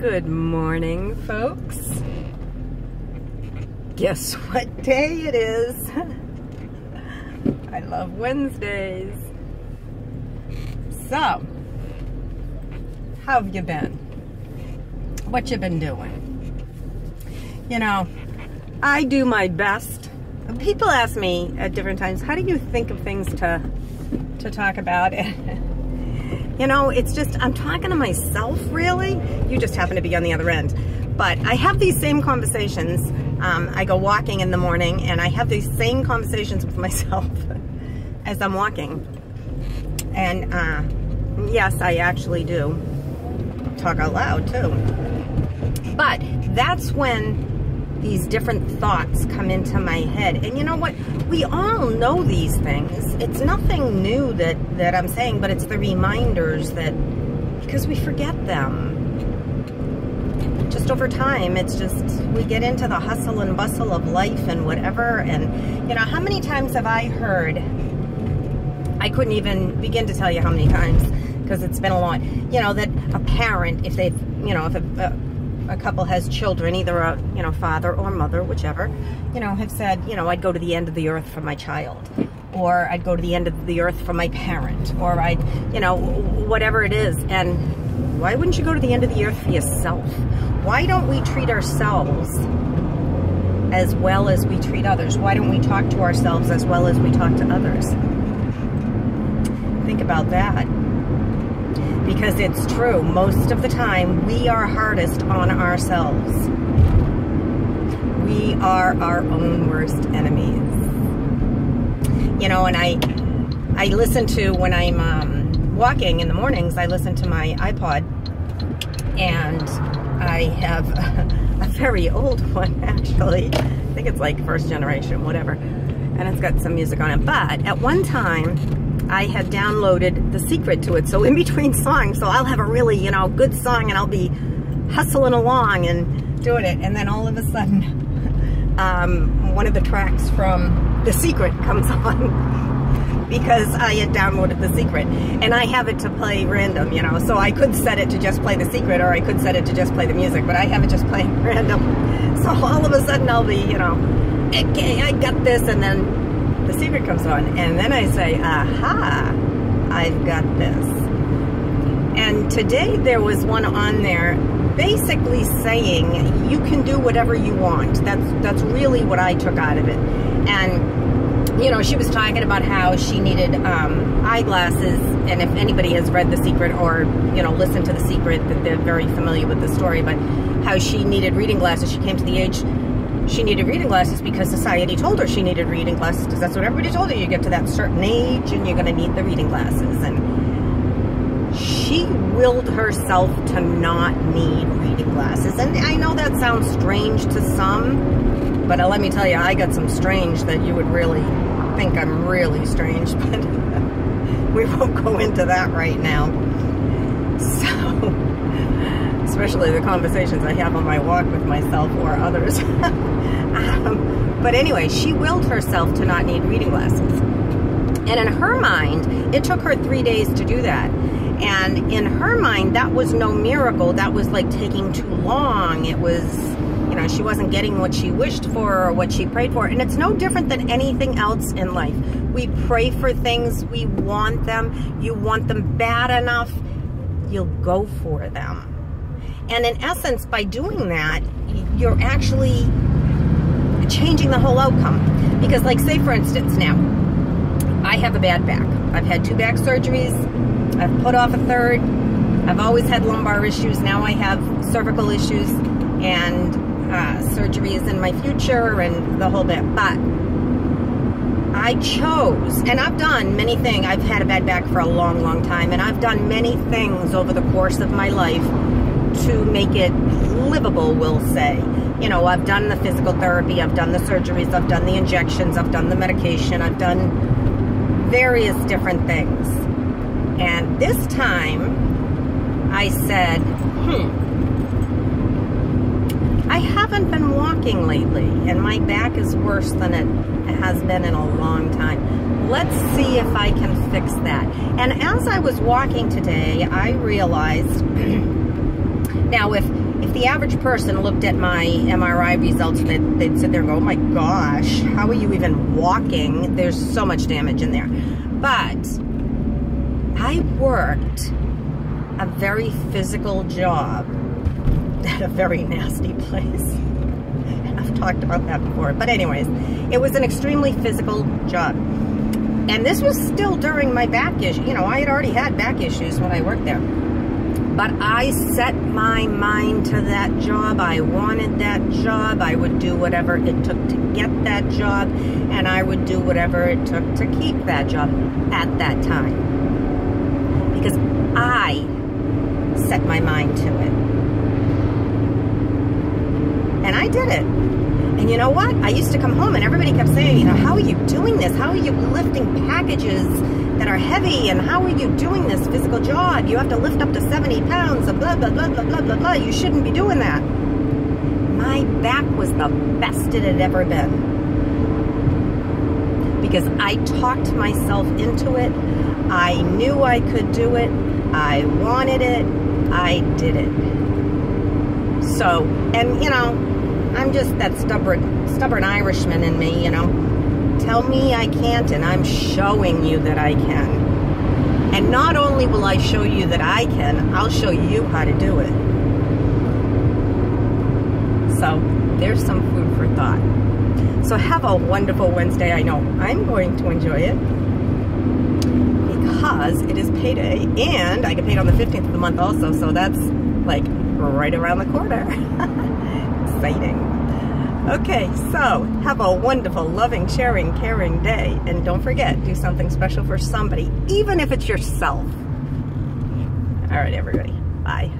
Good morning, folks. Guess what day it is? I love Wednesdays. So, how have you been? What you been doing? You know, I do my best. People ask me at different times, how do you think of things to talk about? You know, it's just, I'm talking to myself, really. You just happen to be on the other end. But I have these same conversations. I go walking in the morning, and I have these same conversations with myself as I'm walking. And yes, I actually do talk out loud, too. But that's when these different thoughts come into my head. And you know what? We all know these things. It's nothing new that I'm saying, but it's the reminders that, because we forget them. Just over time, it's just, we get into the hustle and bustle of life and whatever. And, you know, how many times have I heard, I couldn't even begin to tell you how many times, because it's been a lot, you know, that a parent, if they've, you know, if a couple has children, either a, you know, father or mother, whichever, you know, have said, you know, I'd go to the end of the earth for my child, or I'd go to the end of the earth for my parent, or I'd, you know, whatever it is. And why wouldn't you go to the end of the earth for yourself? Why don't we treat ourselves as well as we treat others? Why don't we talk to ourselves as well as we talk to others? Think about that. Because it's true, most of the time, we are hardest on ourselves. We are our own worst enemies. You know, and I listen to, when I'm walking in the mornings, I listen to my iPod, and I have a very old one, actually. I think it's like first generation, whatever. And it's got some music on it. But at one time, I had downloaded The Secret to it. So in between songs, so I'll have a really, you know, good song, and I'll be hustling along and doing it. And then all of a sudden, one of the tracks from The Secret comes on because I had downloaded The Secret. And I have it to play random, you know. So I could set it to just play The Secret, or I could set it to just play the music. But I have it just playing random. So all of a sudden, I'll be, you know, okay, I got this, and then The Secret comes on, and then I say, aha, I've got this. And today there was one on there basically saying you can do whatever you want. That's really what I took out of it. And, you know, she was talking about how she needed eyeglasses, and if anybody has read The Secret or, you know, listened to The Secret, that they're very familiar with the story, but how she needed reading glasses. She came to the age she needed reading glasses because society told her she needed reading glasses, because that's what everybody told her. You get to that certain age and you're going to need the reading glasses. And she willed herself to not need reading glasses. And I know that sounds strange to some, but let me tell you, I got some strange that you would really think I'm really strange, but we won't go into that right now. So, especially the conversations I have on my walk with myself or others. But anyway, she willed herself to not need reading glasses. And in her mind, it took her 3 days to do that. And in her mind, that was no miracle. That was like taking too long. It was, you know, she wasn't getting what she wished for or what she prayed for. And it's no different than anything else in life. We pray for things, we want them. You want them bad enough, you'll go for them. And in essence, by doing that, you're actually changing the whole outcome. Because, like, say for instance now, I have a bad back. I've had 2 back surgeries. I've put off a 3rd. I've always had lumbar issues. Now I have cervical issues and surgeries in my future and the whole bit. But I chose, and I've done many things. I've had a bad back for a long, long time, and I've done many things over the course of my life to make it livable, we'll say. You know, I've done the physical therapy, I've done the surgeries, I've done the injections, I've done the medication, I've done various different things. And this time, I said, I haven't been walking lately, and my back is worse than it has been in a long time. Let's see if I can fix that. And as I was walking today, I realized, now if if the average person looked at my MRI results, they'd sit there and go, oh my gosh, how are you even walking? There's so much damage in there. But I worked a very physical job at a very nasty place. I've talked about that before. But anyways, it was an extremely physical job. And this was still during my back issue. You know, I had already had back issues when I worked there. But I set my mind to that job. I wanted that job. I would do whatever it took to get that job. And I would do whatever it took to keep that job at that time. Because I set my mind to it. And I did it. And you know what? I used to come home and everybody kept saying, you know, how are you doing this? How are you lifting packages that are heavy? And how are you doing this physical job? You have to lift up to 70 pounds of blah, blah, blah, blah, blah, blah, blah. You shouldn't be doing that. My back was the best it had ever been. Because I talked myself into it. I knew I could do it. I wanted it. I did it. So, and you know, I'm just that stubborn Irishman in me, you know. Tell me I can't, and I'm showing you that I can. And not only will I show you that I can, I'll show you how to do it. So, there's some food for thought. So have a wonderful Wednesday. I know I'm going to enjoy it because it is payday, and I get paid on the 15th of the month also, so that's like right around the corner. Exciting. Okay, so have a wonderful, loving, sharing, caring day. And don't forget, do something special for somebody, even if it's yourself. All right, everybody. Bye.